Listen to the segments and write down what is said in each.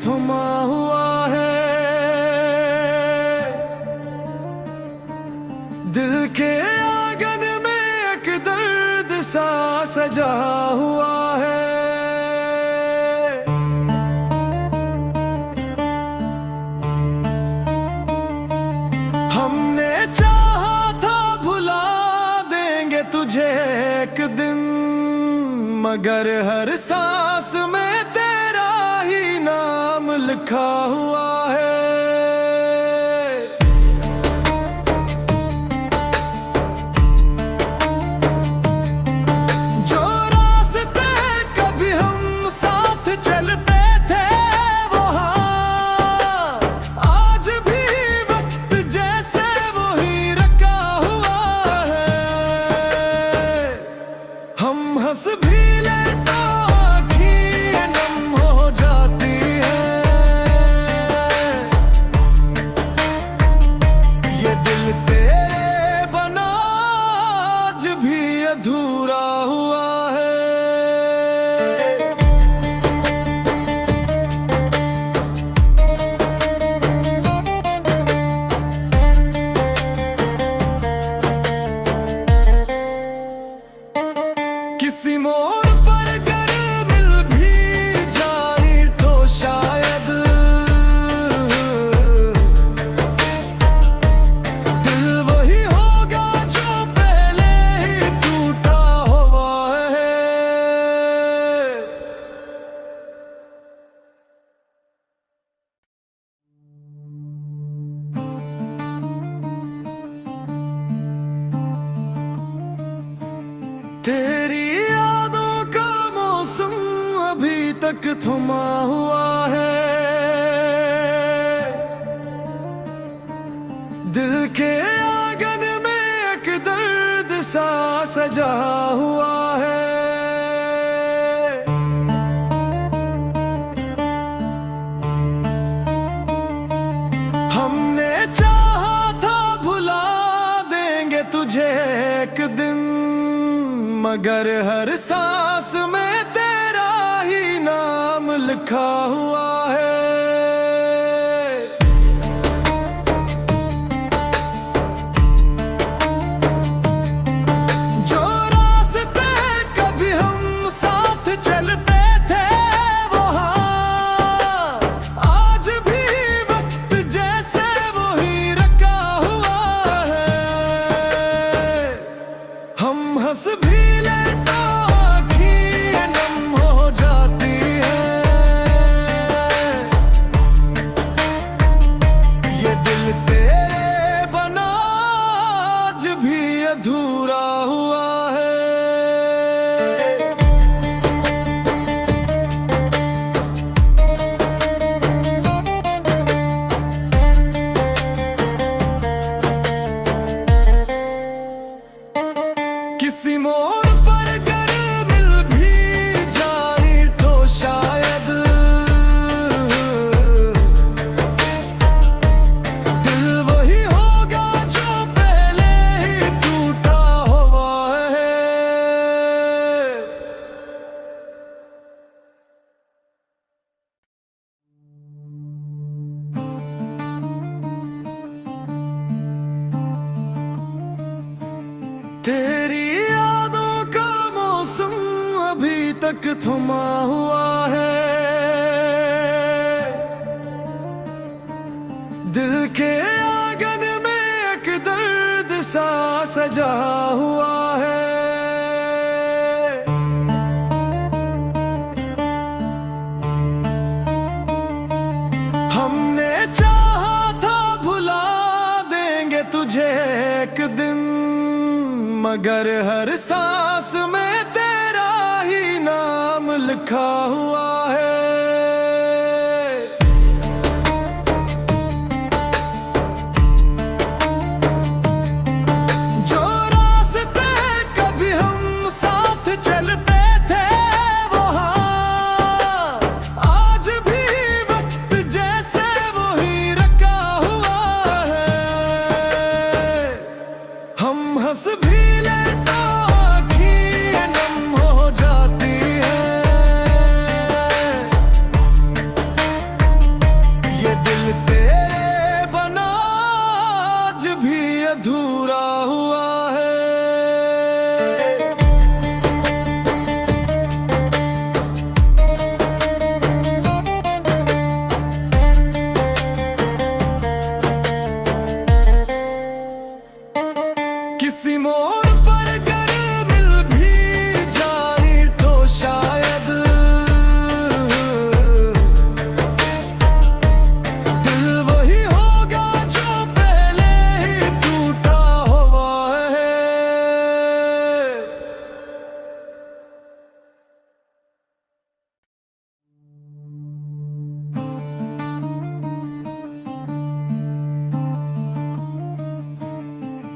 थमा हुआ है, दिल के आंगन में एक दर्द सा सजा हुआ है। हमने चाहा था भुला देंगे तुझे एक दिन, मगर हर सांस में तेरा ही नाम लिखा हुआ है। जो रास्ते कभी हम साथ चलते थे वहाँ आज भी वक्त जैसे वही रखा हुआ है। हम हंस भी ले तो आँखें नम हो जाती है, ये दिल तेरे बना आज भी अधूरा हुआ है। किसी मोड़ पर अगर मिल भी जाए तो शायद दिल वही होगा जो पहले ही टूटा हुआ है। तेरी यादों का मौसम अभी तक थमा हुआ है, दिल के आंगन में एक दर्द सा सजा हुआ है। हमने चाहा था भुला देंगे तुझे एक दिन, मगर हर सांस में तेरा ही नाम लिखा हुआ है। जो रास्ते कभी हम साथ चलते थे वहाँ आज भी वक्त जैसे वही रखा हुआ है। हम हंस भी ले तो आँखें नम हो जाती है, ये दिल तेरे बना आज भी अधूरा हुआ है। किसी मोड़ पर अगर मिल भी जाए तो शायद दिल वही होगा जो पहले ही टूटा हुआ है। तेरी यादों का मौसम अभी तक थमा हुआ है, दिल के आंगन में एक दर्द सा सजा हुआ है। हमने चाहा था भुला देंगे तुझे एक दिन, मगर हर सांस में तेरा ही नाम लिखा हुआ है। जो रास्ते कभी हम साथ चलते थे वहाँ आज भी वक्त जैसे वही रखा हुआ है। हम हंस भी ले तो आँखें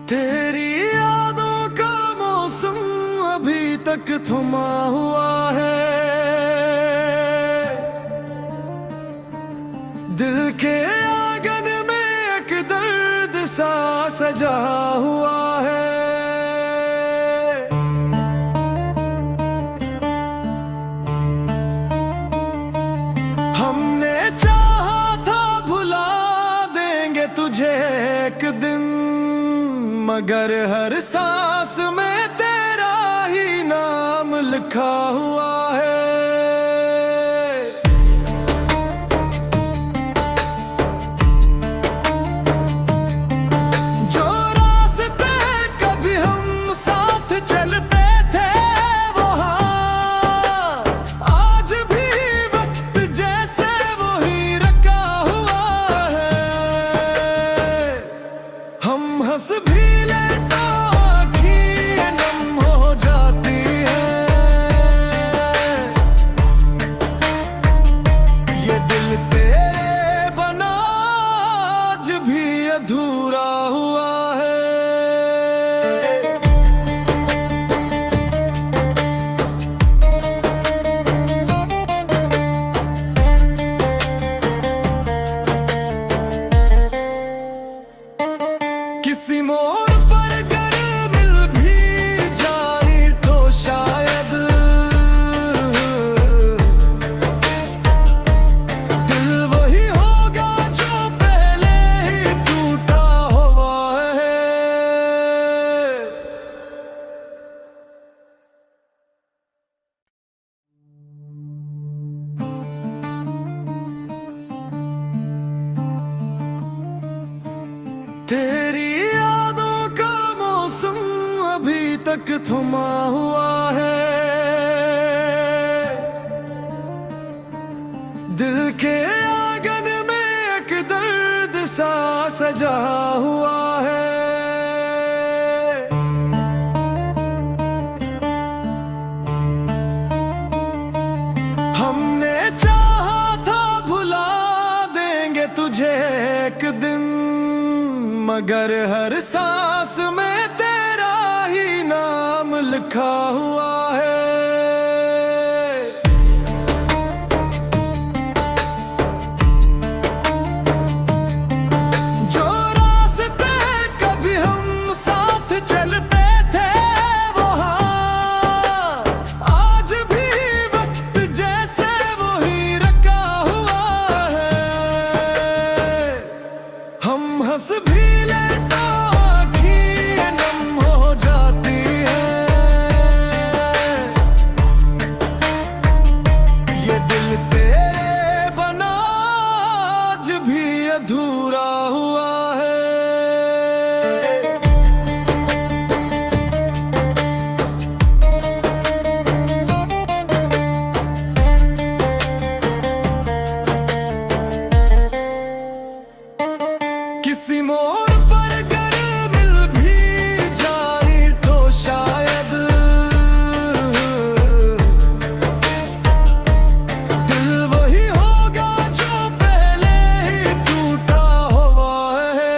तेरी यादों का मौसम अभी तक थमा हुआ है। दिल के आंगन में एक दर्द सा सजा हुआ है। हमने चाहा था भुला देंगे तुझे एक दिन, मगर हर सांस में तेरा ही नाम लिखा हुआ है। जो रास्ते कभी हम साथ चलते थे वहाँ आज भी वक्त जैसे वही रखा हुआ है। हम हंस भी ले तो आँखें नम हो जाती हैं। ये दिल तेरे बना आज भी अधूरा हुआ है। किसी मोड़ पर अगर मिल भी जाए तो शायद दिल वही होगा जो पहले ही टूटा हुआ है। तेरी यादों का मौसम अभी तक थमा हुआ है। दिल के आंगन में एक दर्द सा सजा हुआ है। हमने चाहा था भुला देंगे तुझे एक दिन, मगर हर सांस में तेरा ही नाम लिखा हुआ है। जो रास्ते कभी हम साथ चलते थे वहाँ आज भी वक्त जैसे वही रखा हुआ है। हम हंस भी ले तो आँखें नम हो जाती हैं। ये दिल तेरे बना आज भी अधूरा हुआ है। किसी मोड़ पर अगर मिल भी जाए तो शायद दिल वही होगा जो पहले ही टूटा हुआ है।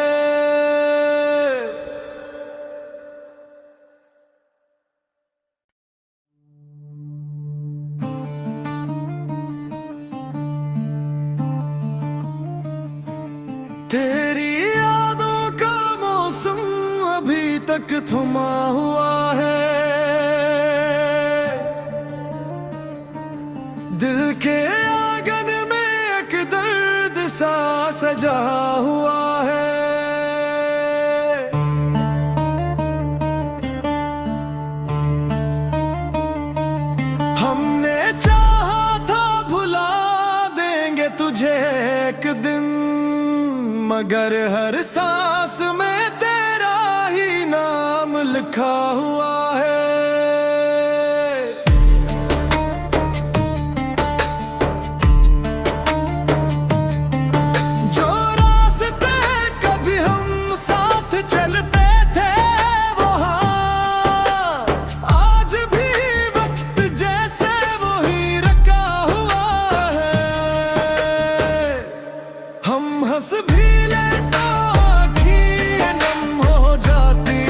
तेरी यादों का मौसम अभी तक थमा हुआ है। दिल के आंगन में एक दर्द सा सजा हुआ है। हमने चाहा था भुला देंगे तुझे एक दिन, मगर हर सांस में तेरा ही नाम लिखा हुआ है। जो रास्ते कभी हम साथ चलते थे वहाँ आज भी वक्त जैसे वही रखा हुआ है। हम हंस भी ले तो आँखें नम हो जाती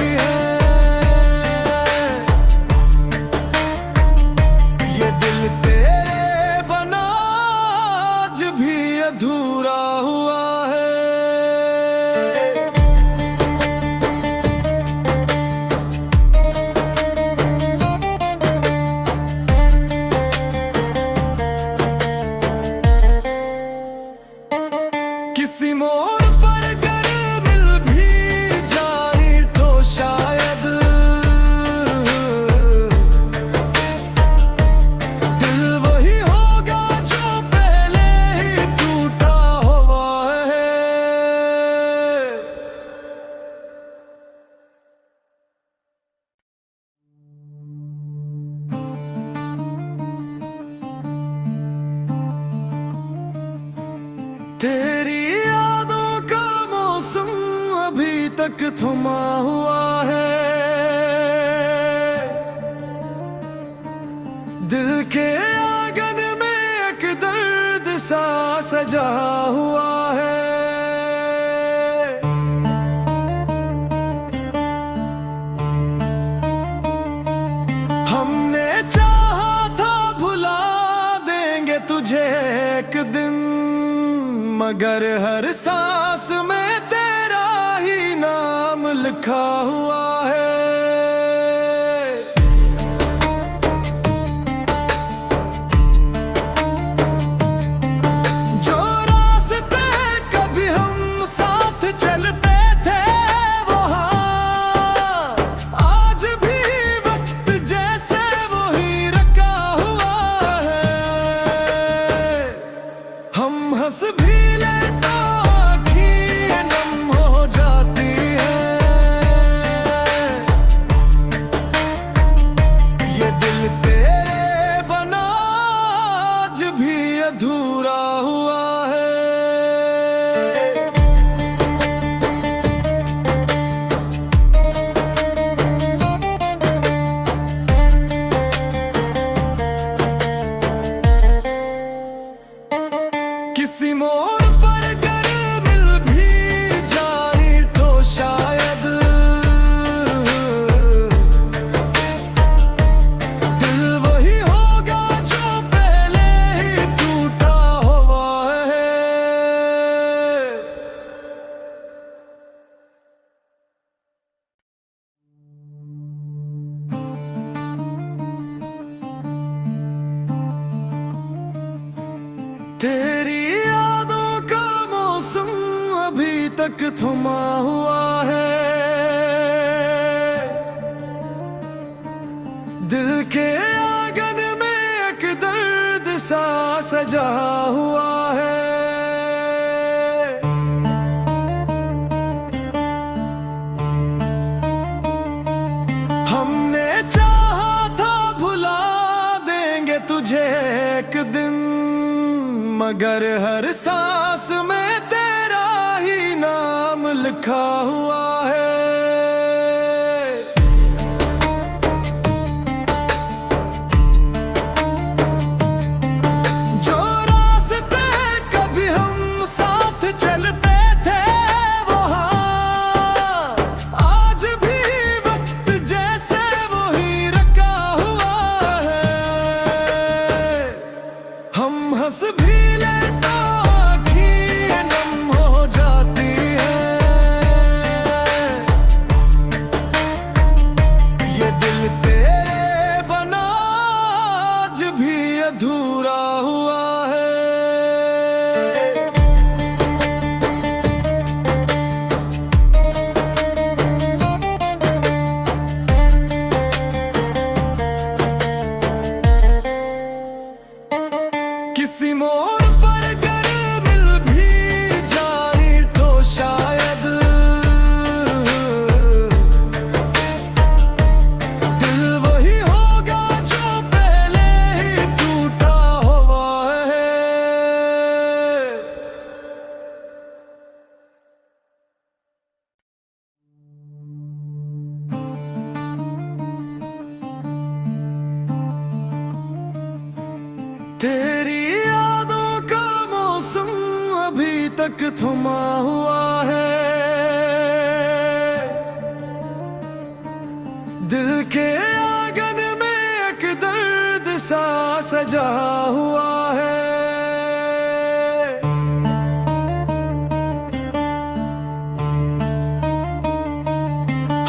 तेरी यादों का मौसम अभी तक थमा हुआ है। दिल के आंगन में एक दर्द सा सजा हुआ है। हमने चाहा था भुला देंगे तुझे एक दिन, मगर हर सांस में तेरा ही नाम लिखा हुआ है। जो रास्ते कभी हम साथ चलते थे वहाँ आज भी वक्त जैसे वही रखा हुआ है। हम हंस भी ले तो आँखें नम हो जाती हैं। ये दिल तेरे बना आज भी अधूरा हुआ है। किसी मोड़ पर अगर मिल भी जाए तो शायद दिल वही होगा जो पहले ही टूटा हुआ है। तेरी यादों का मौसम अभी तक थमा हुआ है। दिल के आंगन में एक दर्द सा सजा हुआ है। हमने चाहा था भुला देंगे तुझे एक दिन, मगर हर सांस में तेरा ही नाम लिखा हुआ है। जो रास्ते कभी हम साथ चलते थे वहाँ आज भी वक्त जैसे वही रखा हुआ है। हम हंस भी ले तो आँखें नम हो जाती हैं। ये दिल तेरे बना आज भी अधूरा हुआ है। किसी मोड़ पर अगर मिल भी जाए तो शायद दिल वही होगा जो पहले ही टूटा हुआ है। तेरी यादों का मौसम अभी तक थमा हुआ है। दिल के आंगन में एक दर्द सा सजा हुआ है।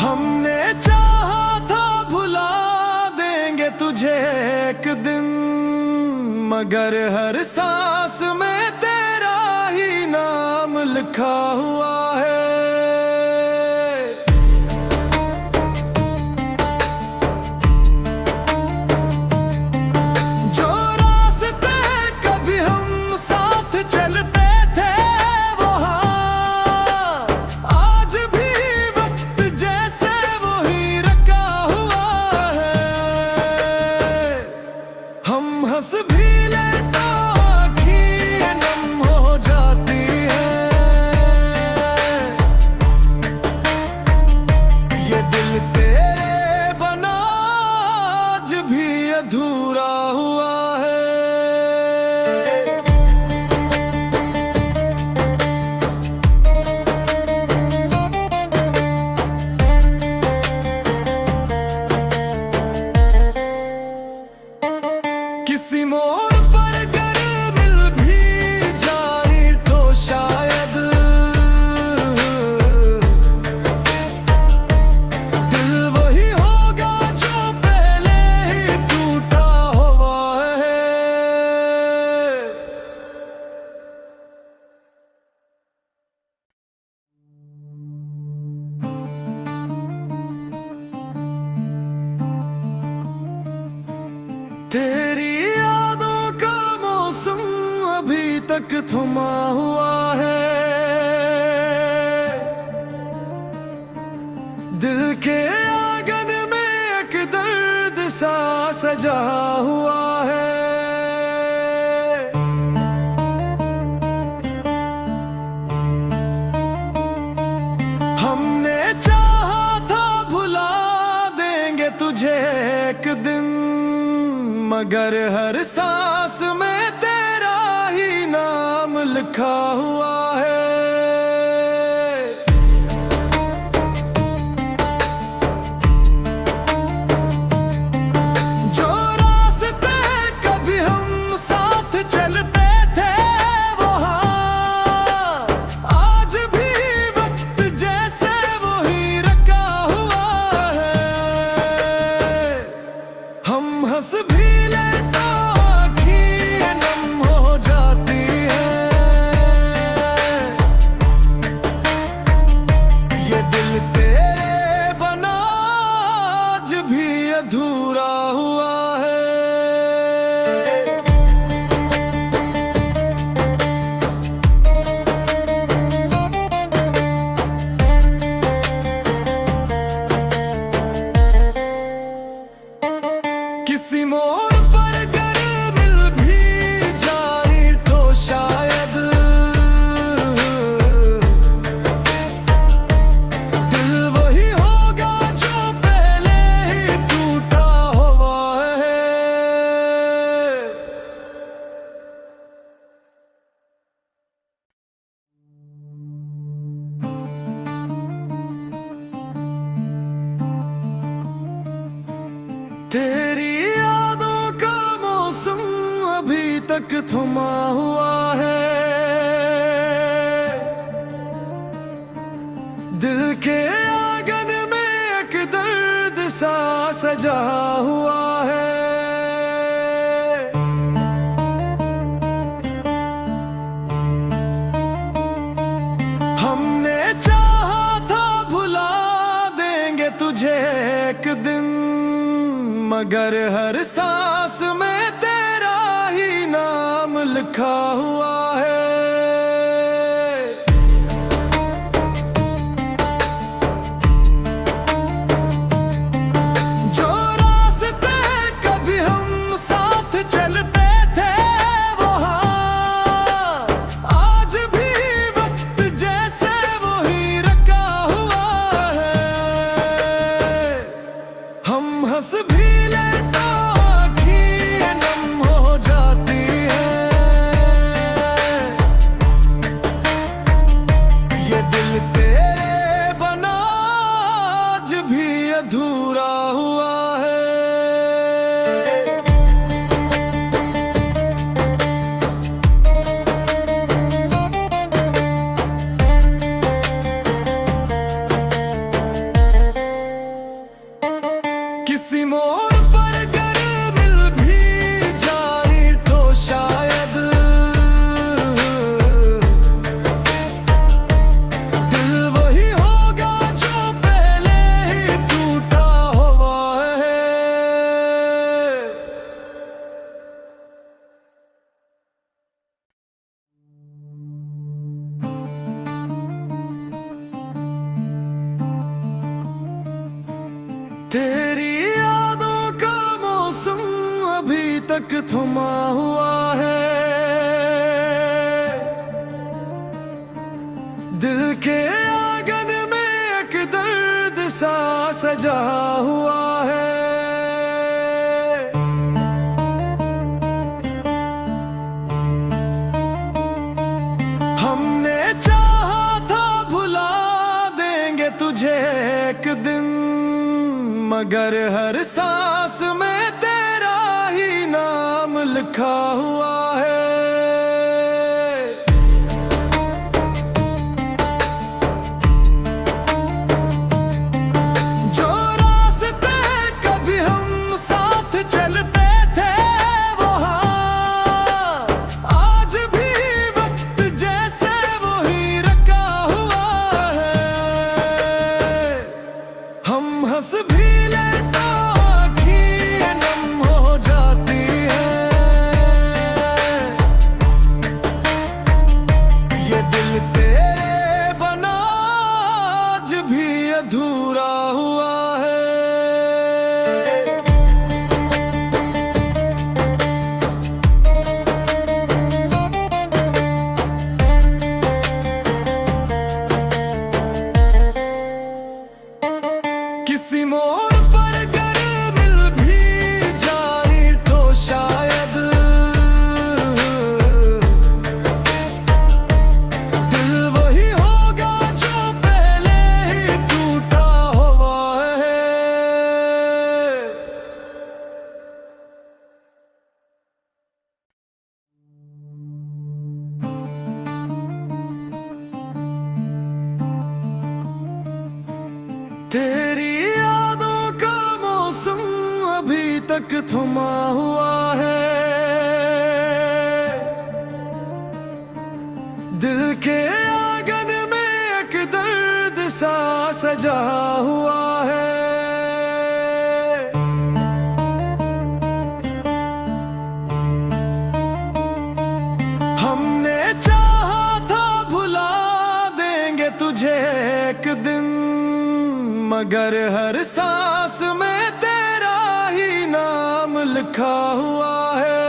हमने चाहा था भुला देंगे तुझे एक दिन, मगर हर सांस में तेरा ही नाम लिखा हुआ है। जो रास्ते कभी हम साथ चलते थे वहाँ आज भी वक्त जैसे वही रखा हुआ है। हम हंस भी ले तो आँखें नम हो जाती तक थमा हुआ है। दिल के आंगन में एक दर्द सा सजा हुआ है। हमने चाहा था भुला देंगे तुझे एक दिन, मगर हर सांस में तेरा ही नाम लिखा हुआ है। जो रास्ते कभी हम साथ चलते थे वहाँ आज भी वक्त जैसे वही रखा हुआ है। हम हंस भी ले तो आँखें नम हो जाती है। ये दिल तेरे बना आज भी अधूरा हुआ है। किसी मोड़ पर अगर मिल भी जाए तो शायद दिल वही होगा जो पहले ही टूटा हुआ है। तेरी यादों का मौसम अभी तक थमा हुआ है। दिल के आंगन में एक दर्द सा सजा हुआ है। हमने चाहा था भुला देंगे तुझे एक दिन, मगर हर सांस में तेरा ही नाम लिखा हुआ है। जो रास्ते कभी हम साथ चलते थे वहाँ आज भी वक्त जैसे वही रखा हुआ है। हम हंस भी ले तो आँखें नम हो जाती है। ये दिल तेरे बना आज भी अधूरा हुआ है। किसी मोड़ पर अगर मिल भी जाए तो शायद दिल वही होगा जो पहले ही टूटा हुआ है। तेरी यादों का मौसम अभी तक थमा हुआ है। दिल के आंगन में एक दर्द सा सजा हुआ है। हमने चाहा था भुला देंगे तुझे एक दिन, मगर हर सांस में तेरा ही नाम लिखा हुआ है। जो रास्ते कभी हम साथ चलते थे वहाँ आज भी वक्त जैसे वही रखा हुआ है। हम हंस भी ले तो आँखें नम हो जाती है। आज भी अधूरा हुआ है। किसी मोड़ पर अगर मिल भी जाए तो शायद दिल वही होगा जो पहले ही टूटा हुआ है। तेरी यादों का मौसम अभी तक थमा हुआ है। दिल के आंगन में एक दर्द सा सजा हुआ है। हमने चाहा था भुला देंगे तुझे एक दिन, मगर हर सांस में तेरा ही नाम लिखा हुआ है।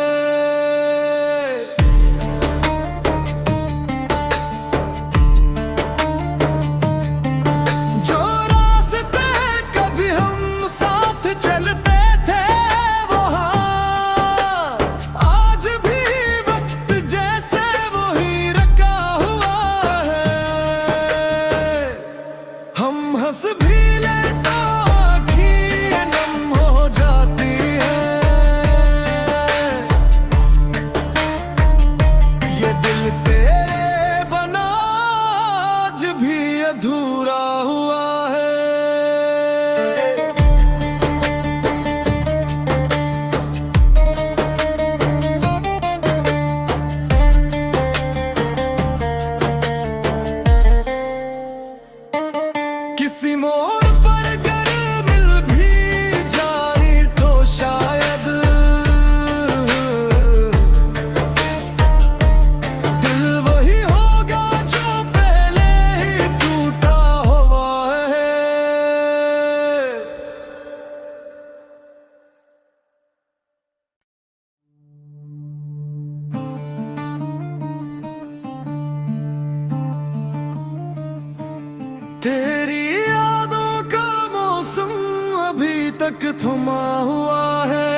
जो रास्ते कभी हम साथ चलते थे वहाँ आज भी वक्त जैसे वही रखा हुआ है। हम हंस भी अधूरा हुआ है। किसी मोड़ पर अगर मिल भी जाए तो शायद दिल वही होगा जो पहले ही टूटा हुआ है। तेरी यादों का मौसम अभी तक थमा हुआ है।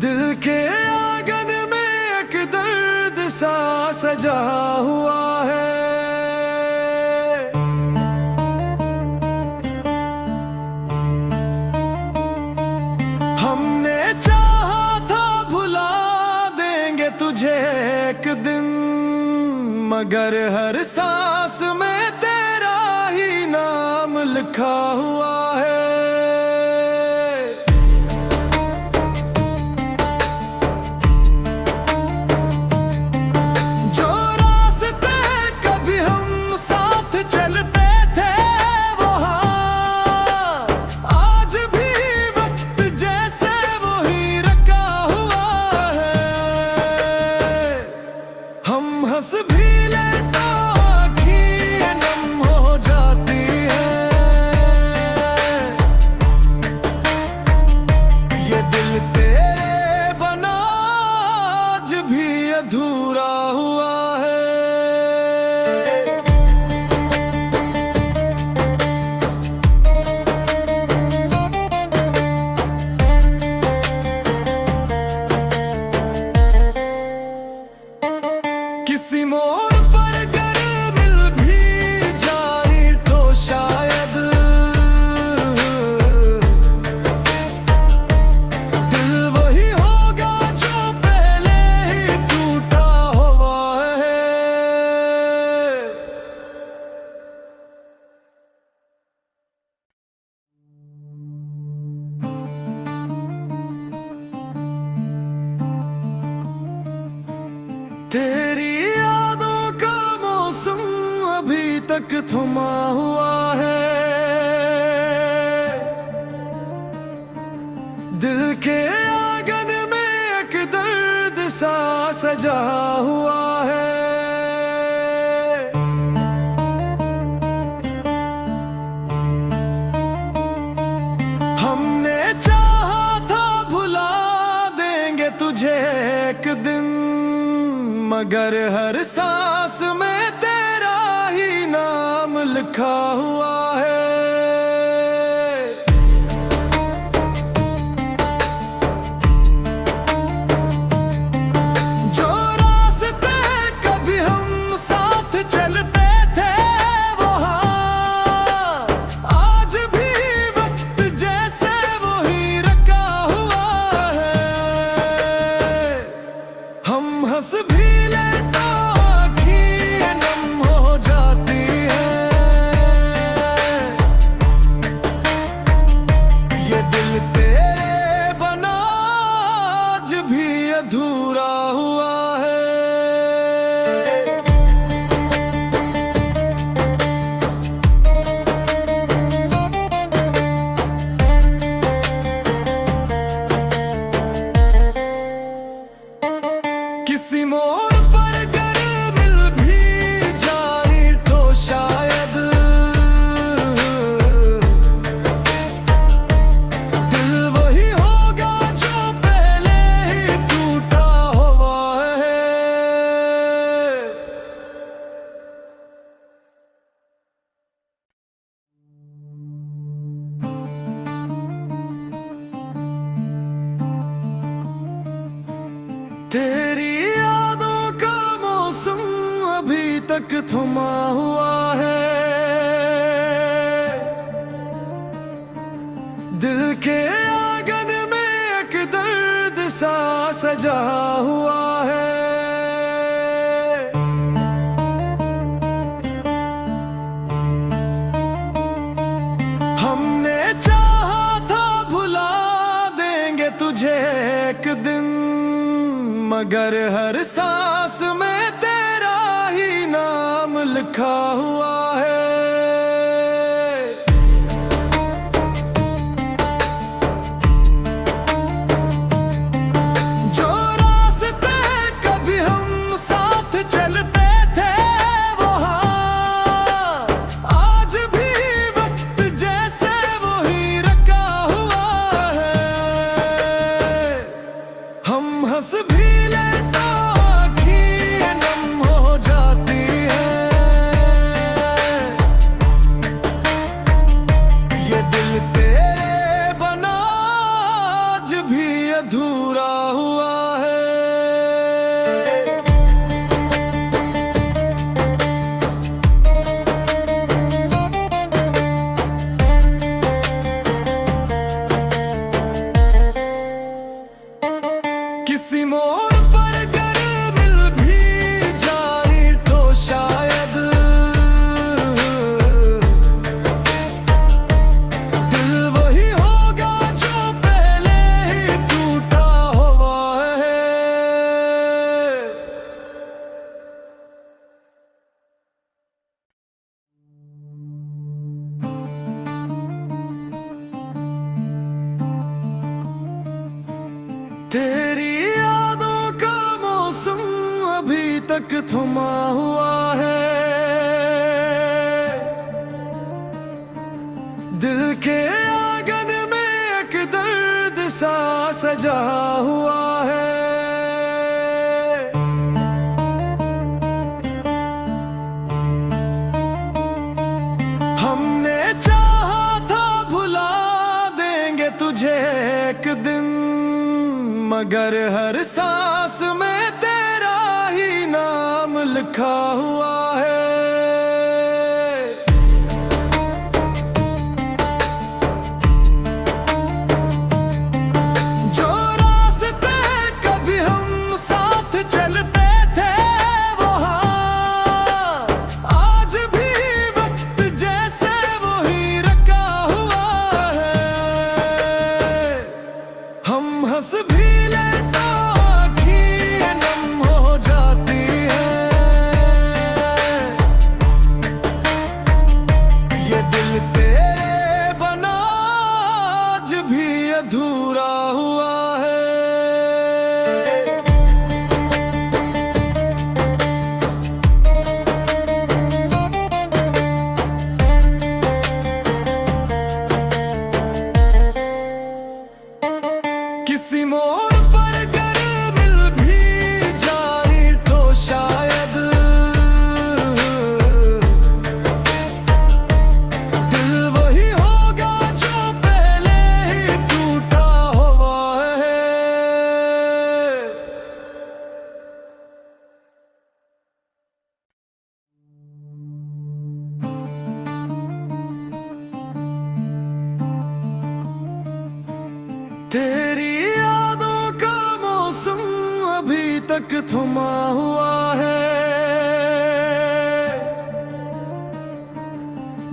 दिल के आंगन में एक दर्द सा सजा हुआ है। हमने चाहा था भुला देंगे तुझे एक दिन, मगर हर सांस में तेरा ही नाम लिखा हुआ है। जो रास्ते कभी हम साथ चलते थे वहाँ आज भी वक्त जैसे वही रखा हुआ है। हम हंस भी अधूरा हुआ है। किसी मोड़ पर अगर मिल भी जाए तो शायद दिल वही होगा जो पहले ही टूटा हुआ है। तेरी यादों का मौसम अभी तक थमा हुआ है। दिल के आंगन में एक दर्द सा सजा हुआ है। लिखा हुआ है। जो रास्ते कभी हम साथ चलते थे वहाँ आज भी वक्त जैसे वही रखा हुआ है। हम हंस भी ले तो आँखें नम हो जाती है। ये दिल तेरे बना आज भी अधूरा हुआ है। किसी मोड़ पर अगर मिल भी जाए तो शायद दिल वही होगा जो पहले ही टूटा हुआ है। तेरी यादों का मौसम अभी तक थमा हुआ है। दिल के आंगन में एक दर्द सा सजा हुआ है। हमने चाहा था भुला देंगे तुझे एक दिन, मगर हर सांस में तेरा ही नाम लिखा हुआ है। जो रास्ते कभी हम साथ चलते थे वहाँ आज भी वक्त जैसे वही रखा हुआ है। हम हंस भी ले तो आँखें नम हो जाती है। ये दिल तेरे बना आज भी अधूरा हुआ है। किसी मोड़ पर अगर मिल भी जाए तो शायद दिल वही होगा जो पहले ही टूटा हुआ है। तेरी यादों का मौसम अभी तक थमा हुआ है। दिल के आंगन में एक दर्द सा सजा हुआ है। हमने चाहा था भुला देंगे तुझे एक दिन, मगर हर सांस में तेरा ही नाम लिखा हुआ है। जो रास्ते कभी हम साथ चलते थे वहाँ आज भी वक्त जैसे वही रखा हुआ है। हम हंस भी ले तो आँखें नम हो जाती है। तक थमा हुआ है।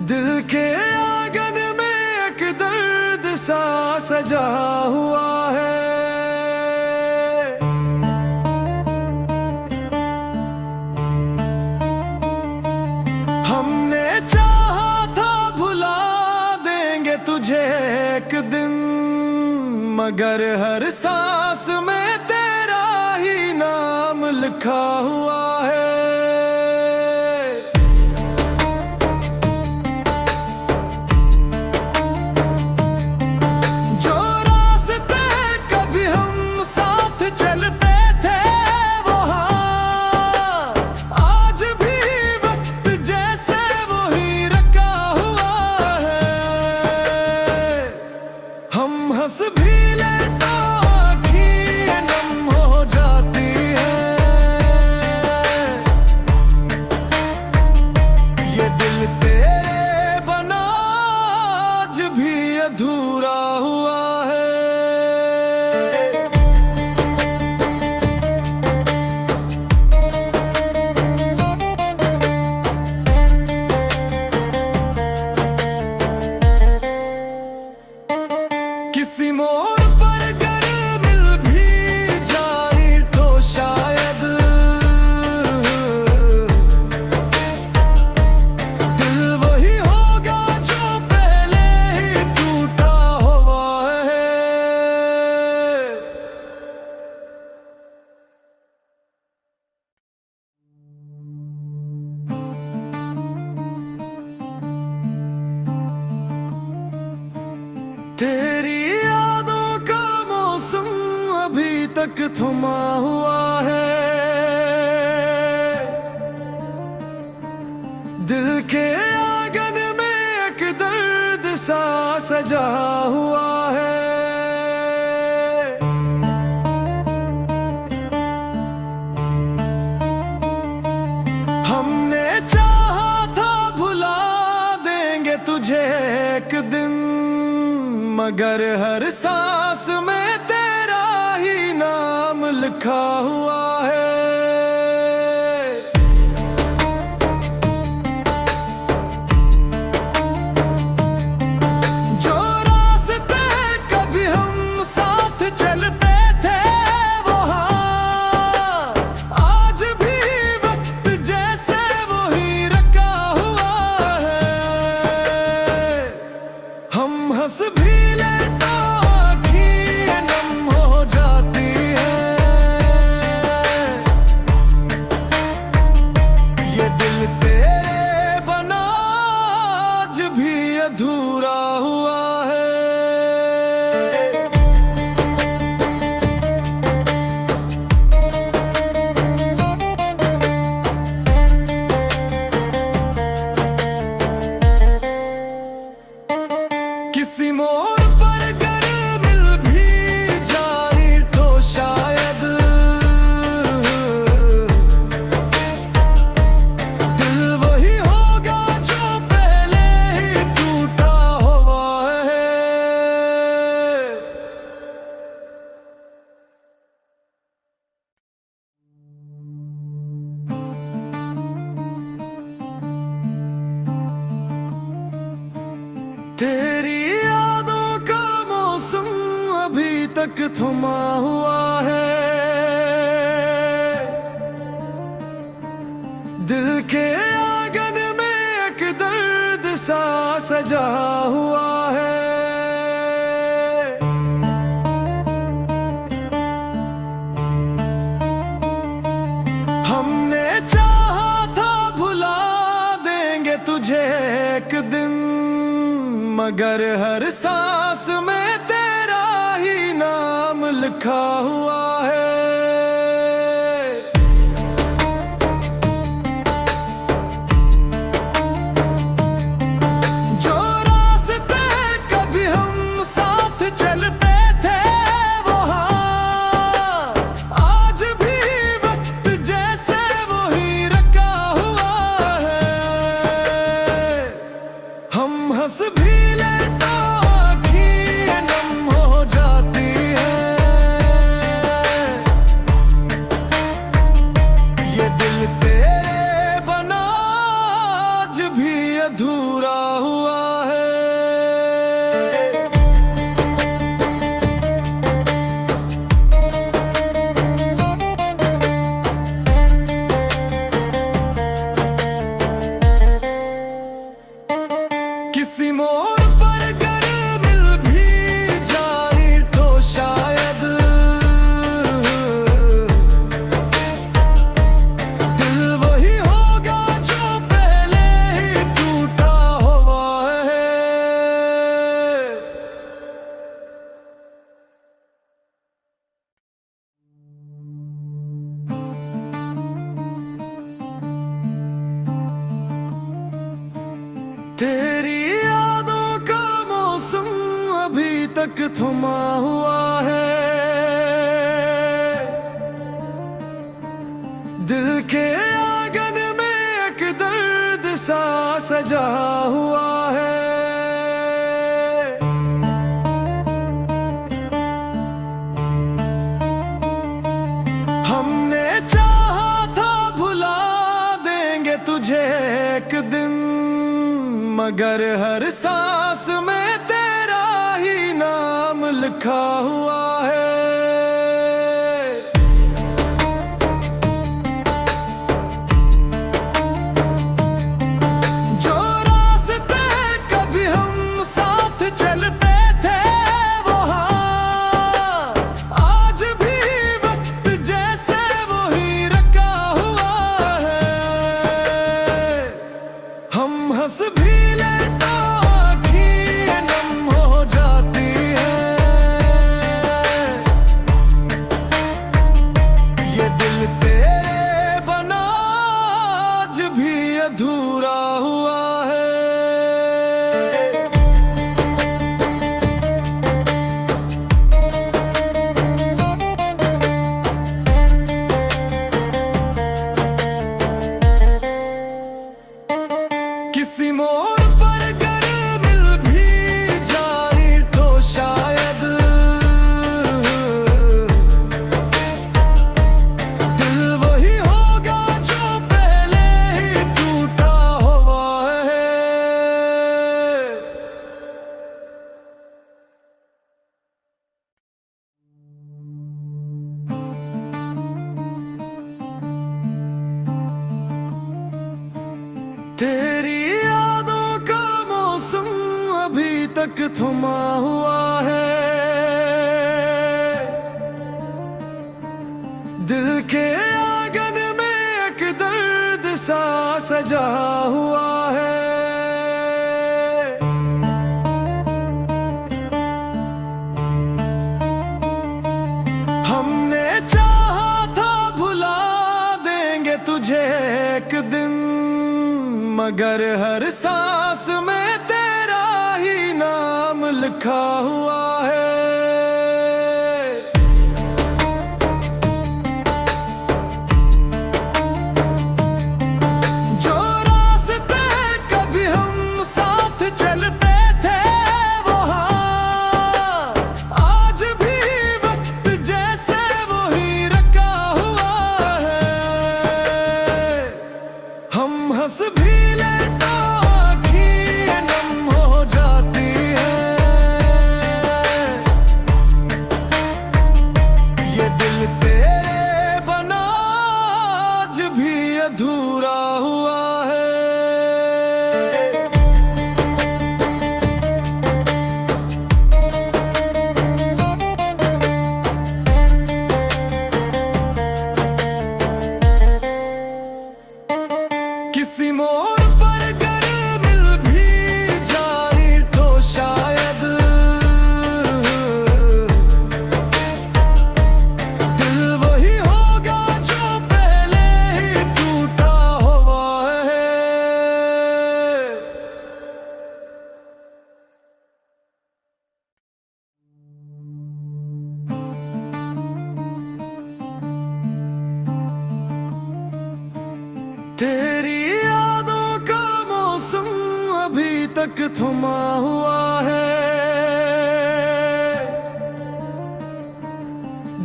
दिल के आंगन में एक दर्द सा सजा हुआ है। हमने चाहा था भुला देंगे तुझे एक दिन, मगर हर सांस में तेरा ही नाम लिखा हुआ है। जो रास्ते कभी हम साथ चलते थे वहाँ आज भी वक्त जैसे वही रखा हुआ है। हम हंस भी ले तो आँखें नम हो जाती है। ये दिल तेरे बना आज भी अधूरा हुआ है। किसी मोड़ पर अगर मिल भी जाए तो शायद दिल वही होगा जो पहले ही टूटा हुआ है। तेरी यादों का मौसम अभी तक थमा हुआ है। दिल के आंगन में एक दर्द सा सजा हुआ है। हमने चाहा था भुला देंगे तुझे एक दिन, मगर हर सांस में तेरा ही नाम लिखा हुआ है। जो रास्ते कभी हम साथ चलते थे वहाँ आज भी वक्त जैसे वही रखा हुआ है। हम हंस भी ले तो आँखें नम हो जाती है। ये दिल तेरे बना आज भी अधूरा हुआ है। किसी मोड़ पर अगर मिल भी जाए तो शायद दिल वही होगा जो पहले ही टूटा हुआ है। तेरी यादों का मौसम अभी तक थमा हुआ है। दिल के आंगन में एक दर्द सा सजा हुआ है। हमने चाहा था भुला देंगे तुझे एक दिन, मगर हर सांस में तेरा ही नाम लिखा हुआ है। जो रास्ते कभी हम साथ चलते थे वहाँ आज भी वक्त जैसे वही रखा हुआ है। हम हंस भी ले तो आँखें नम हो जाती है। अधूरा हुआ है। किसी मोड़ पर अगर मिल भी जाए तो शायद दिल वही होगा जो पहले ही टूटा हुआ है। तेरी यादों का मौसम अभी तक थमा हुआ है। दिल के आंगन में एक दर्द सा सजा हुआ है। हमने चाहा था भुला देंगे तुझे एक दिन, मगर हर सांस में तेरा ही नाम लिखा हुआ है। जो रास्ते कभी हम साथ चलते थे वहाँ आज भी वक्त जैसे वही रखा हुआ है। हम हंस भी अधूरा हुआ है। किसी मोड़ पर अगर मिल भी जाए तो शायद दिल वही होगा जो पहले ही टूटा हुआ है। तेरी यादों का मौसम अभी तक थमा हुआ है। दिल के आंगन में एक दर्द सा सजा हुआ है। हमने चाहा था भुला देंगे तुझे एक दिन, मगर हर सांस में तेरा ही नाम लिखा हुआ है। जो रास्ते कभी हम साथ चलते थे वहाँ आज भी वक्त जैसे वही रखा हुआ है। हम हंस भी अधूरा हुआ है। किसी मोड़ पर अगर मिल भी जाए तो शायद दिल वही होगा जो पहले ही टूटा हुआ है। तेरी यादों का मौसम अभी तक थमा हुआ है।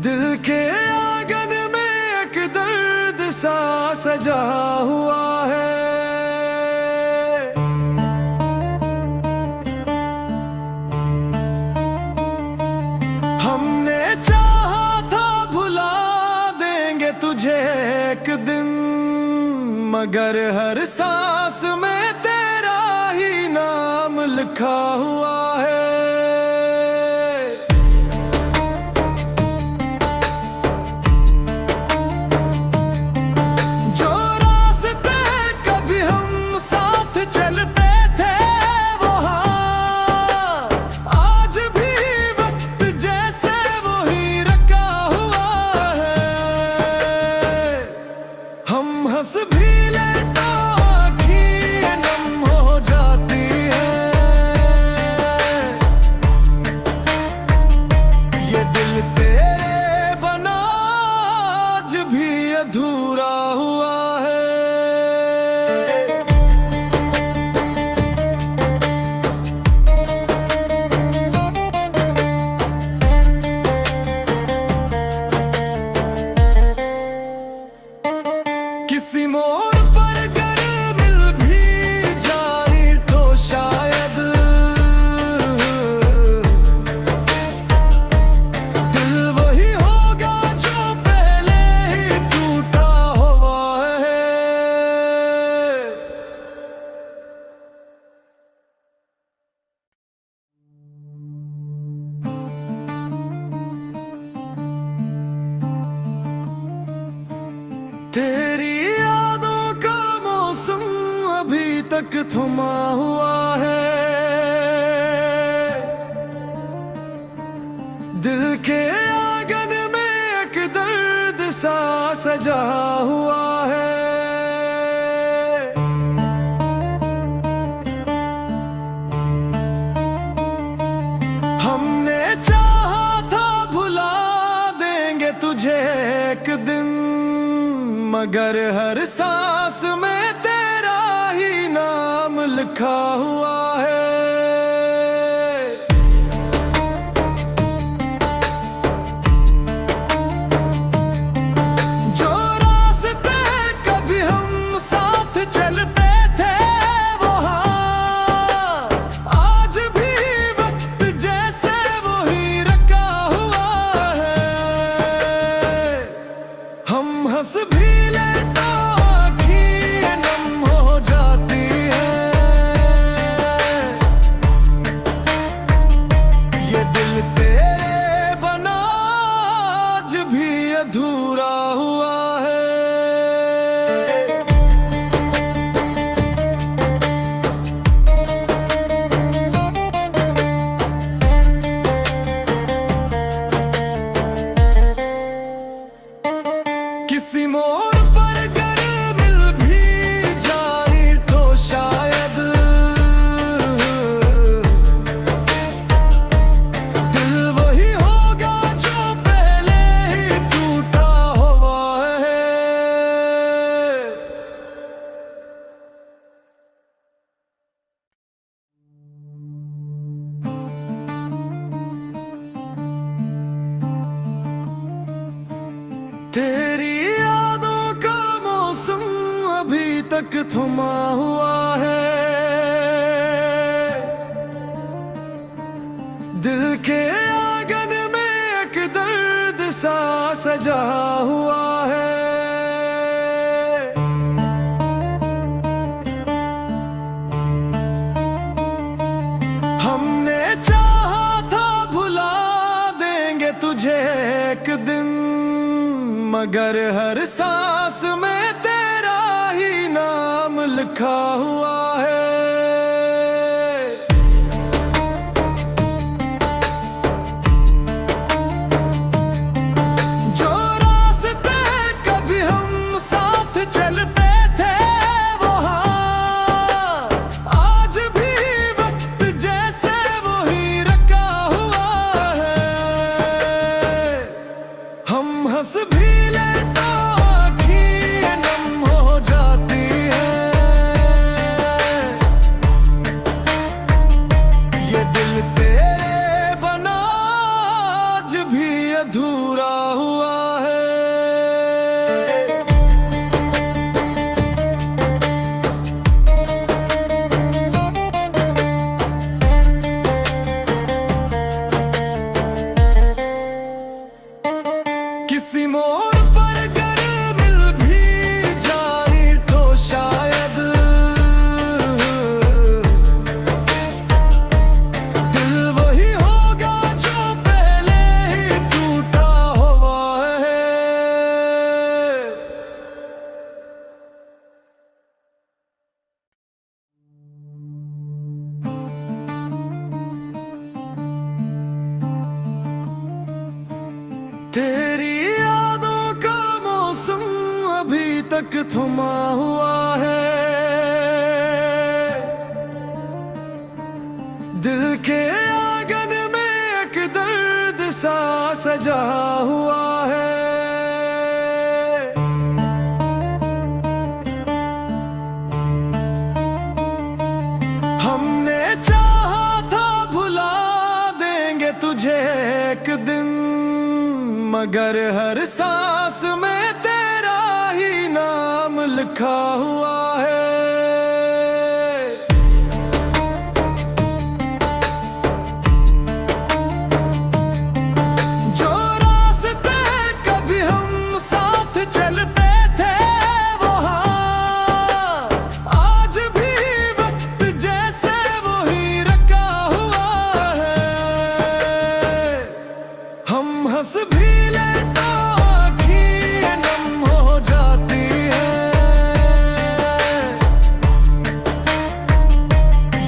दिल के आंगन में एक दर्द सा सजा हुआ है। सांस में तेरा ही नाम लिखा हुआ है। जो रास्ते कभी हम साथ चलते थे वहाँ आज भी वक्त जैसे वही रखा हुआ है। हम हंस भी ले तो आँखें नम हो जाती है। ये दिल तेरे बना आज भी अधूरा हुआ है। किसी मोड़ पर अगर मिल भी जाए तो शायद दिल वही होगा जो पहले ही टूटा हुआ है। तेरी यादों का मौसम अभी तक थमा हुआ है। दिल के आंगन में एक दर्द सा सजा हुआ है। हमने चाहा था भुला देंगे तुझे एक दिन, मगर हर सांस में तेरा ही नाम लिखा हुआ है। जो रास्ते कभी हम साथ चलते थे वहाँ आज भी वक्त जैसे वही रखा हुआ है। हम हंस भी ले तो आँखें नम हो जाती है। ये दिल तेरे बना आज भी अधूरा हुआ है। किसी मोड़ पर अगर मिल भी जाए तो शायद दिल वही होगा जो पहले ही टूटा हुआ है। तेरी यादों का मौसम अभी तक थमा हुआ है। दिल के आंगन में एक दर्द सा सजा हुआ है। हमने चाहा था भुला देंगे तुझे एक दिन, मगर हर सांस में तेरा ही नाम लिखा हुआ है। जो रास्ते कभी हम साथ चलते थे वहाँ आज भी वक्त जैसे वही रखा हुआ है। हम हंस भी ले तो आँखें नम हो जाती है। तक थमा हुआ है। दिल के आंगन में एक दर्द सा सजा हुआ है। हमने चाहा था भुला देंगे तुझे एक दिन, मगर हर सांस में तेरा ही नाम लिखा हुआ है। जो रास्ते कभी हम साथ चलते थे वहाँ आज भी वक्त जैसे वही रखा हुआ है। हम हंस भी ले तो आँखें नम हो जाती है।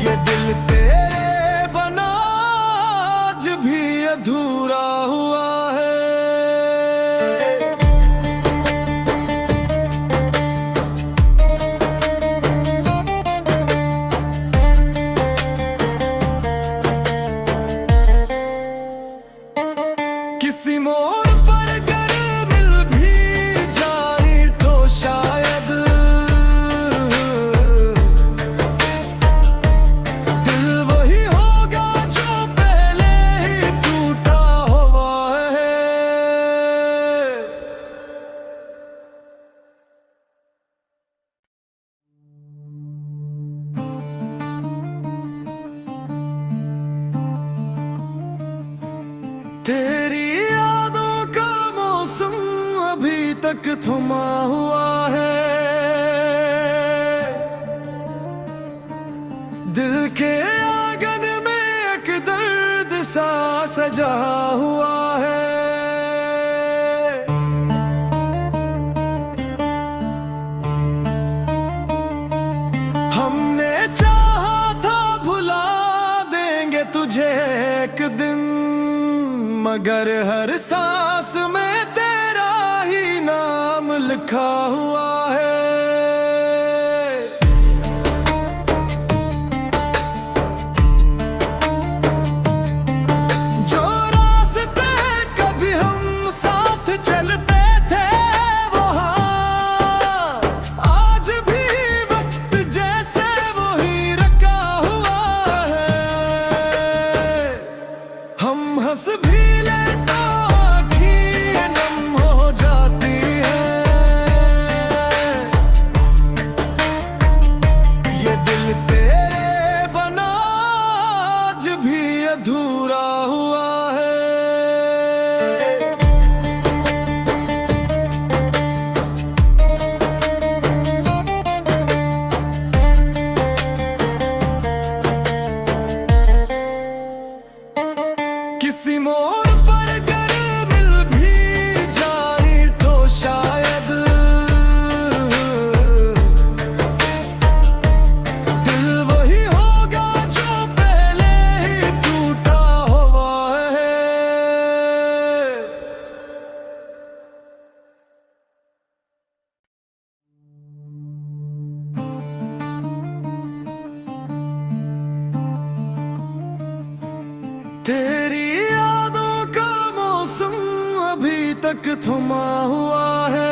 ये दिल तेरे बना आज भी अधूरा हुआ है। किसी मोड़ पर अगर मिल भी जाए तो शायद दिल वही होगा जो पहले ही टूटा हुआ है। तेरी यादों का मौसम अभी तक थमा हुआ है। दिल के आंगन में एक दर्द सा सजा हुआ है। हमने चाहा था भुला देंगे तुझे एक दिन, मगर हर सांस में तेरा ही नाम लिखा हुआ है। जो रास्ते कभी हम साथ चलते थे वहाँ आज भी वक्त जैसे वही रखा हुआ है। हम हंस भी ले तो आँखें नम हो जाती है। ये दिल तेरे बना आज भी अधूरा हुआ है। किसी मोड़ पर अगर मिल भी जाए तो शायद दिल वही होगा जो पहले ही टूटा हुआ है। तेरी यादों का मौसम अभी तक थमा हुआ है।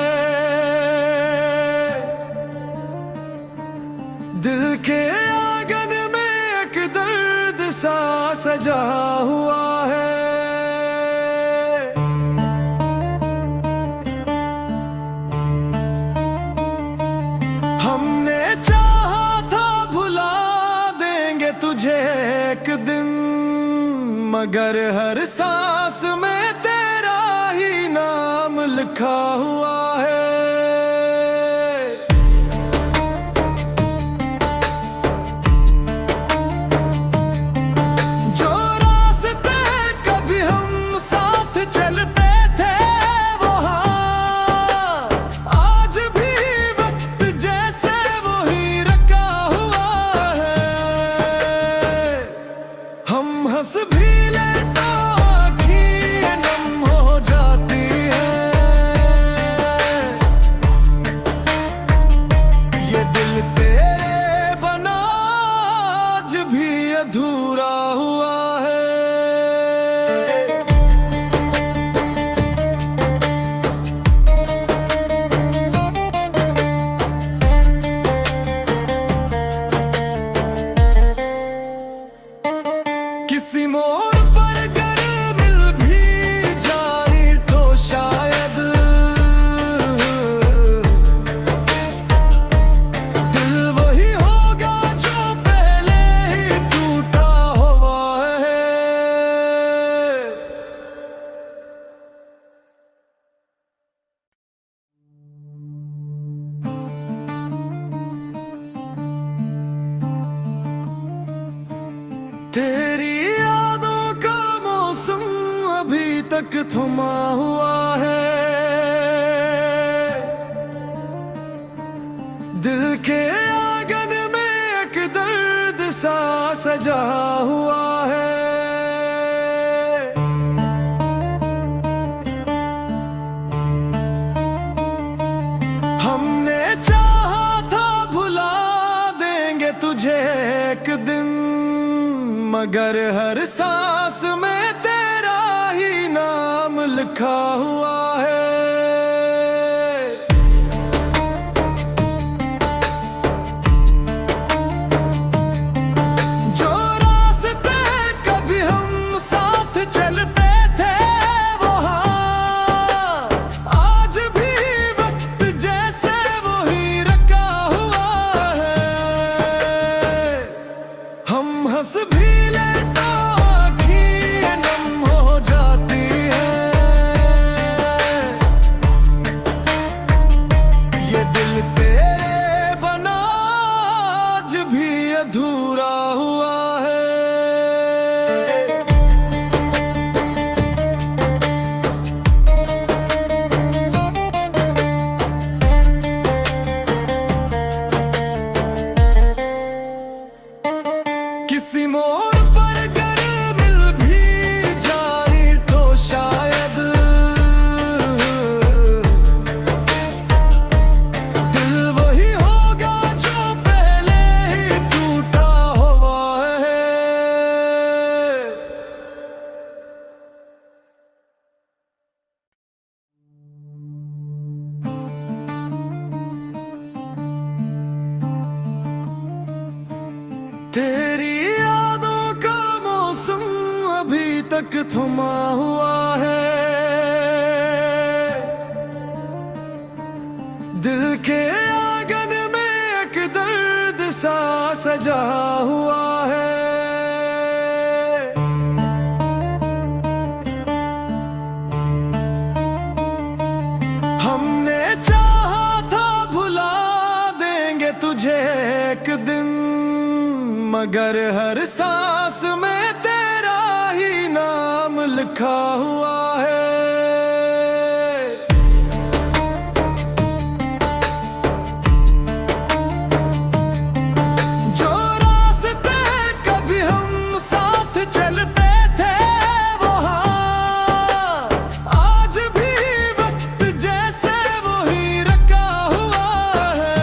दिल के आंगन में एक दर्द सा सजा हुआ है। हमने चाहा था भुला देंगे तुझे एक दिन, मगर हर सांस में तेरा ही नाम लिखा हुआ है। जो रास्ते कभी हम साथ चलते थे वहाँ आज भी वक्त जैसे वही रखा हुआ है। हम हंस भी ले तो आँखें नम हो जाती है। तेरी यादों का मौसम अभी तक थमा हुआ है। दिल के आंगन में एक दर्द सा सजा हुआ है। हमने चाहा था भुला देंगे तुझे एक दिन, मगर हर सांस में तेरा ही नाम लिखा हुआ है। जो रास्ते कभी हम साथ चलते थे वहाँ आज भी वक्त जैसे वही रखा हुआ है। हम हंस भी अधूरा हुआ है। किसी मोड़ पर अगर मिल भी जाए तो शायद दिल वही होगा जो पहले ही टूटा हुआ है। तेरी यादों का मौसम अभी तक थमा हुआ है। दिल के आंगन में एक दर्द सा सजा हुआ है। हमने चाहा था भुला देंगे तुझे एक दिन, मगर हर सांस में तेरा ही नाम लिखा हुआ है। जो रास्ते कभी हम साथ चलते थे वहाँ आज भी वक्त जैसे वही रखा हुआ है।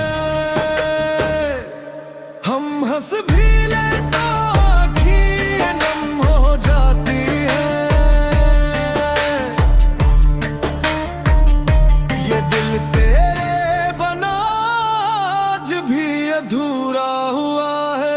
हम हंस भी अधूरा हुआ है।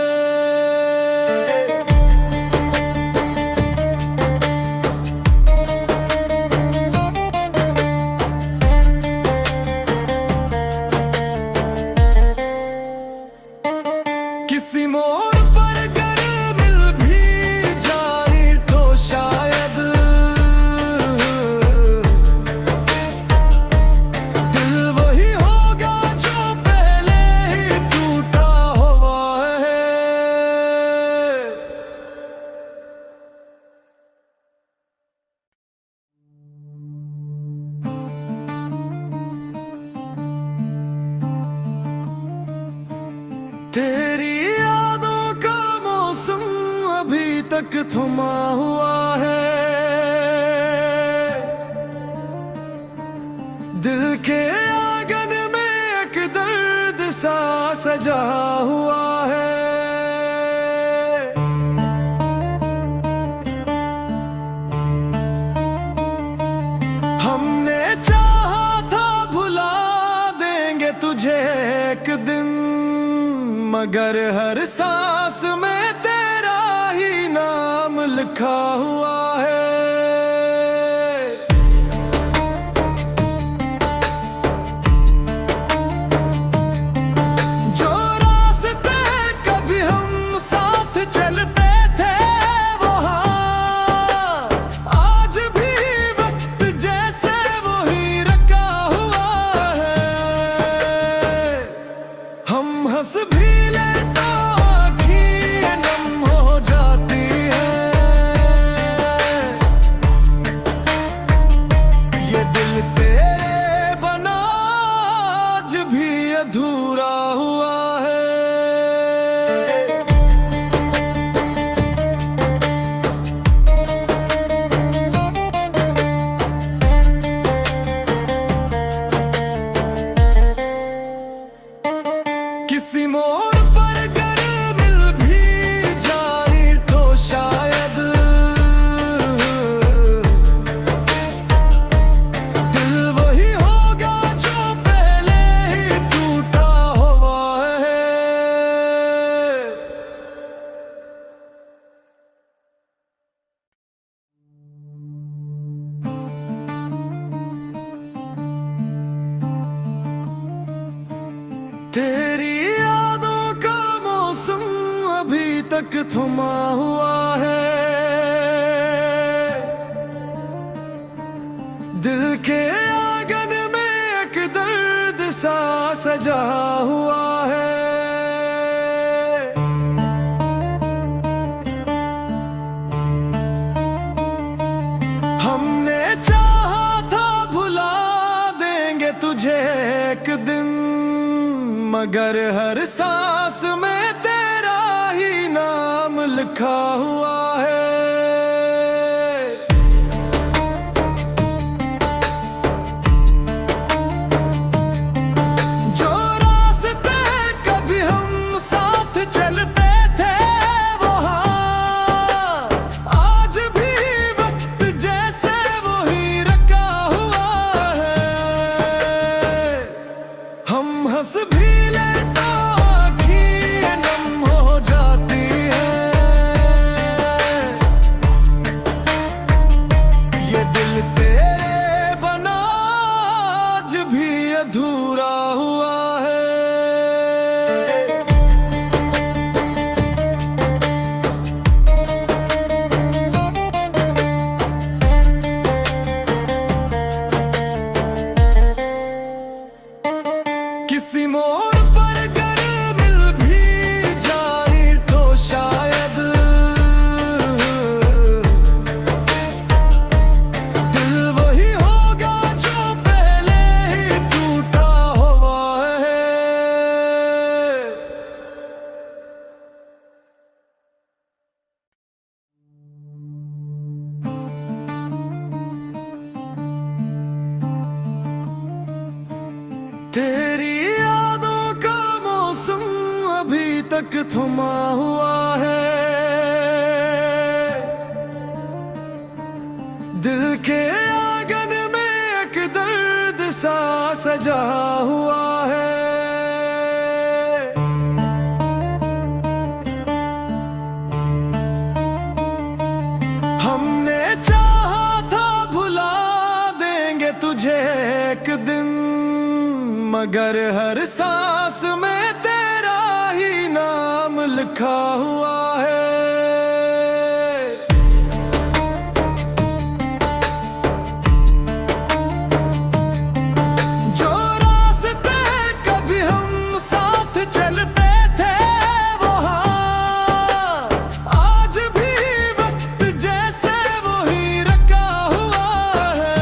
किसी मोड़ पर अगर मिल भी जाए तो शायद दिल वही होगा जो पहले ही टूटा हुआ है। तेरी यादों का मौसम अभी तक थमा हुआ है। दिल के आंगन में एक दर्द सा सजा हुआ है। हमने चाहा था भुला देंगे तुझे एक दिन, मगर हर सांस में तेरा ही नाम लिखा हुआ है। जो रास्ते कभी हम साथ चलते थे वहाँ आज भी वक्त जैसे वही रखा हुआ है। हम हंस भी ले तो आँखें नम हो जाती तक थमा हुआ है। दिल के आंगन में एक दर्द सा सजा हुआ है। हमने चाहा था भुला देंगे तुझे एक दिन, मगर हर सांस में तेरा ही नाम लिखा हुआ है। जो रास्ते कभी हम साथ चलते थे वहाँ आज भी वक्त जैसे वही रखा हुआ है। हम हंस भी ले तो आँखें नम हो जाती है। ये दिल तेरे बना आज भी अधूरा हुआ है। किसी मोड़ पर अगर मिल भी जाए तो शायद दिल वही होगा जो पहले ही टूटा हुआ है। तेरी यादों का मौसम अभी तक थमा हुआ है। दिल के आंगन में एक दर्द सा सजा हुआ है। हमने चाहा था भुला देंगे तुझे एक दिन, मगर हर सांस में तेरा ही नाम लिखा हुआ है। जो रास्ते कभी हम साथ चलते थे वहाँ आज भी वक्त जैसे वही रखा हुआ है।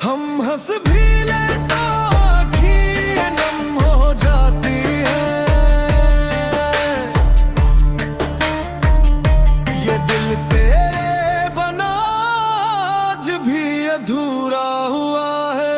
हम हंस भी ले तो आँखें नम हो जाती है। ये दिल तेरे बना आज भी अधूरा हुआ है।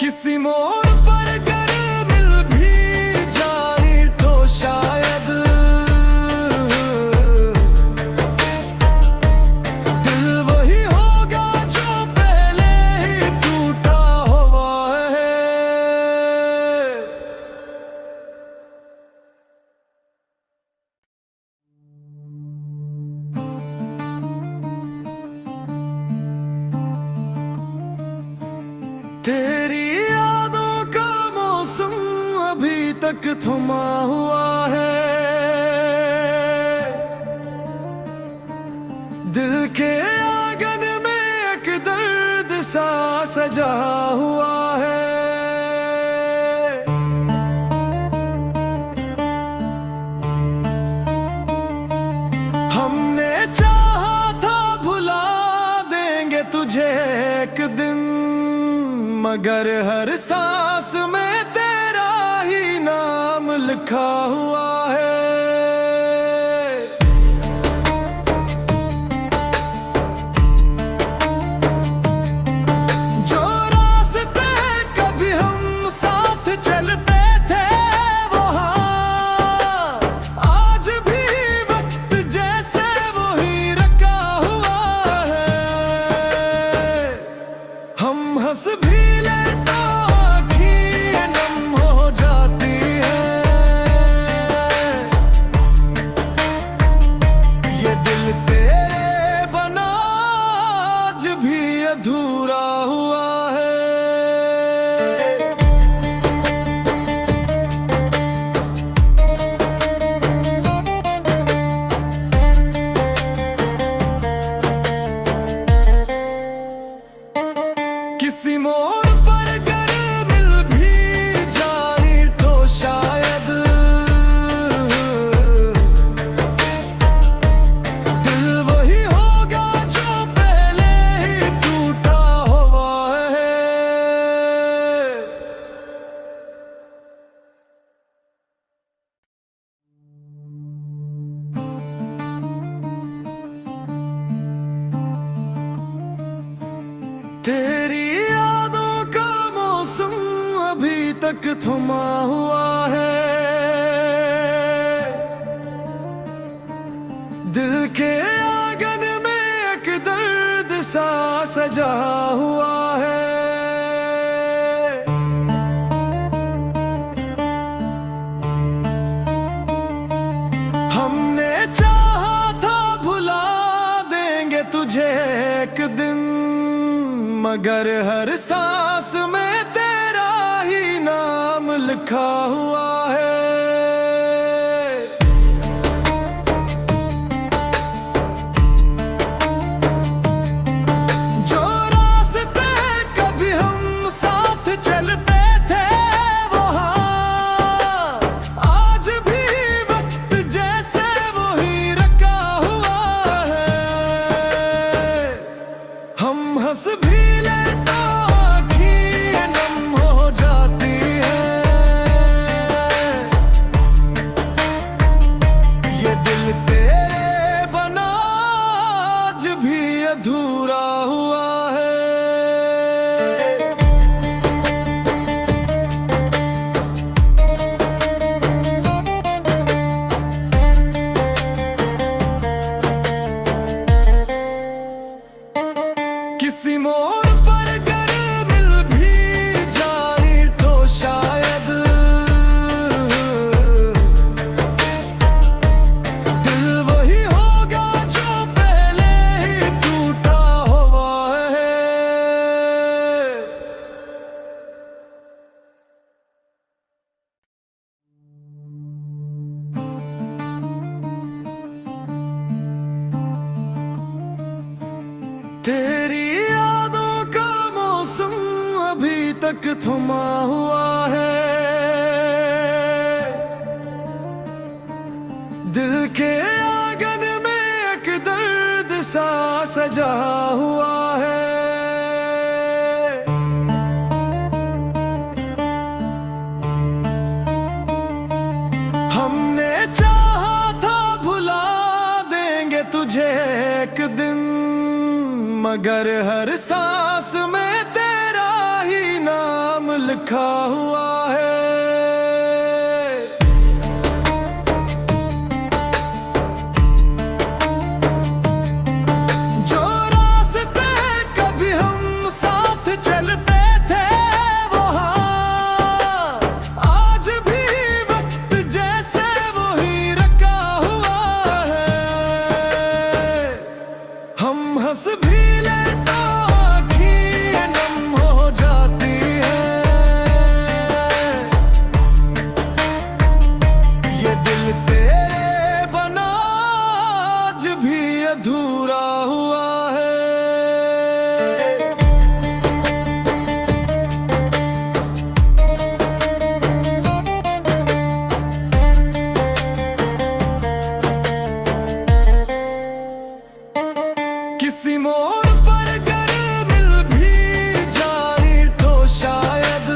किसी मोड़ पर अगर मिल भी जाए तो शायद दिल वही होगा जो पहले ही टूटा हुआ है। तेरी यादों का मौसम अभी तक थमा हुआ है। दिल के आंगन में एक दर्द सा सजा हुआ है। हमने चाहा था भुला देंगे तुझे एक दिन, मगर हर सांस में तेरा ही नाम लिखा हुआ है। जो रास्ते कभी हम साथ चलते थे वहाँ आज भी वक्त जैसे वही रखा हुआ है। हम हंस भी ले तो आँखें नम हो जाती है। तेरी यादों का मौसम अभी तक थमा हुआ है। दिल के आंगन में एक दर्द सा सजा हुआ है। हमने चाहा था भुला देंगे तुझे एक दिन, मगर हर सांस में तेरा ही नाम लिखा हुआ है। जो रास्ते कभी हम साथ चलते थे वहाँ आज भी वक्त जैसे वही रखा हुआ है। हम हंस भी ले तो आँखें नम हो जाती हैं। ये दिल तेरे बना आज भी अधूरा हुआ है। किसी मोड़ पर अगर मिल भी जाए तो शायद दिल वही होगा जो पहले ही टूटा हुआ है। तेरी यादों का मौसम अभी तक थमा हुआ है। दिल के आंगन में एक दर्द सा सजा हुआ है। हमने चाहा था भुला देंगे तुझे एक दिन, मगर हर सांस में तेरा ही नाम लिखा हुआ है। जो रास्ते कभी हम साथ चलते थे वहाँ आज भी वक्त जैसे वही रखा हुआ है। हम हंस भी ले तो आँखें नम हो जाती हैं। ये दिल तेरे बना आज भी अधूरा हुआ है। किसी मोड़ पर अगर मिल भी जाए तो शायद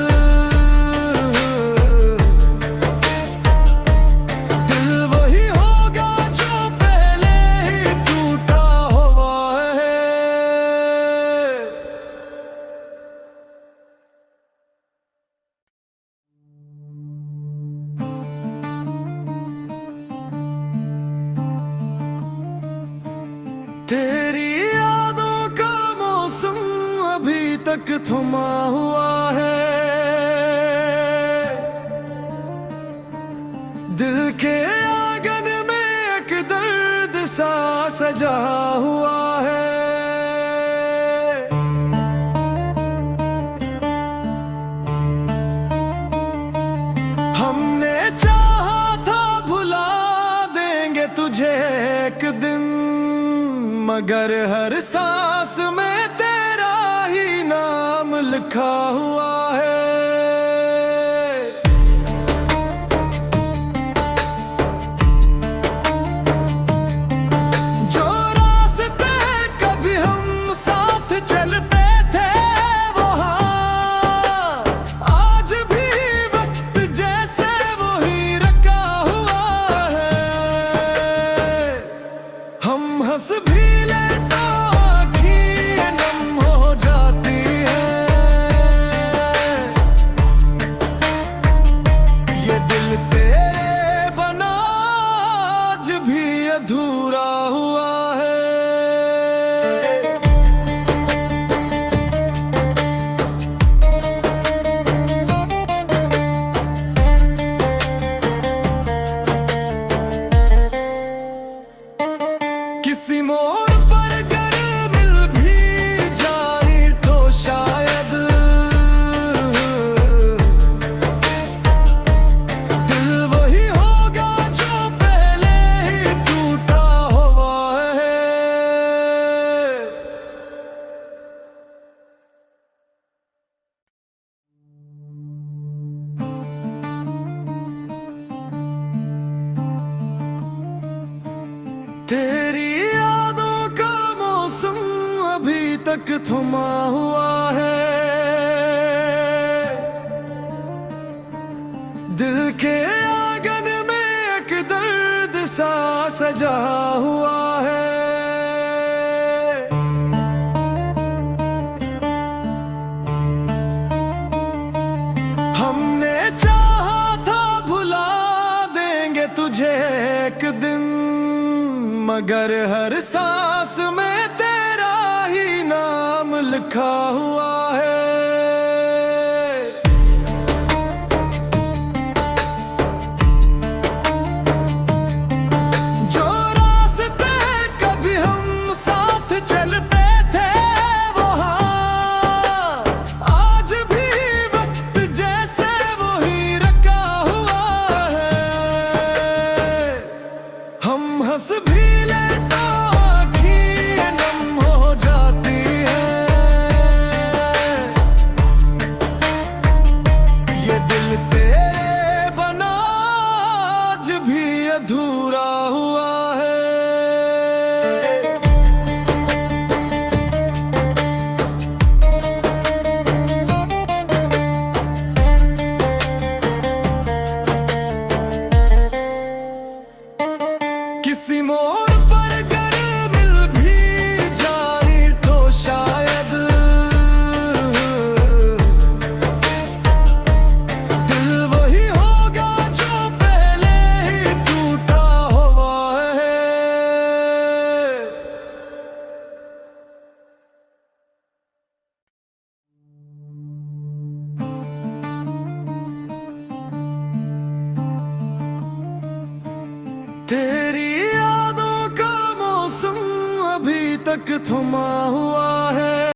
दिल वही होगा जो पहले ही टूटा हुआ है। तेरी यादों का मौसम अभी तक थमा हुआ है। दिल के आंगन में एक दर्द सा सजा हुआ है। हमने चाहा था भुला देंगे तुझे एक दिन, मगर हर सांस में तेरा ही नाम लिखा हुआ है। जो रास्ते कभी हम साथ चलते थे वहाँ आज भी वक्त जैसे वही रखा हुआ है। हम हंस भी ले तो आँखें नम हो जाती किसी मोड़ पर अगर मिल भी जाए तो शायद दिल वही होगा जो पहले ही टूटा हुआ है। तेरी यादों का मौसम अभी तक थमा हुआ है, दिल के आंगन में एक दर्द सा सजा हुआ है। हमने चाहा था भुला देंगे तुझे एक दिन, मगर हर सांस में तेरा ही नाम लिखा हुआ है। जो रास्ते कभी हम साथ चलते थे वहाँ आज भी वक्त जैसे वही रखा हुआ है। हम हंस भी ले तो आँखें नम हो जाती हैं, ये दिल तेरे बना आज भी अधूरा हुआ है। किसी मोड़ पर अगर मिल भी जाए तो शायद दिल वही होगा जो पहले ही टूटा हुआ है। तेरी यादों का मौसम अभी तक थमा हुआ है,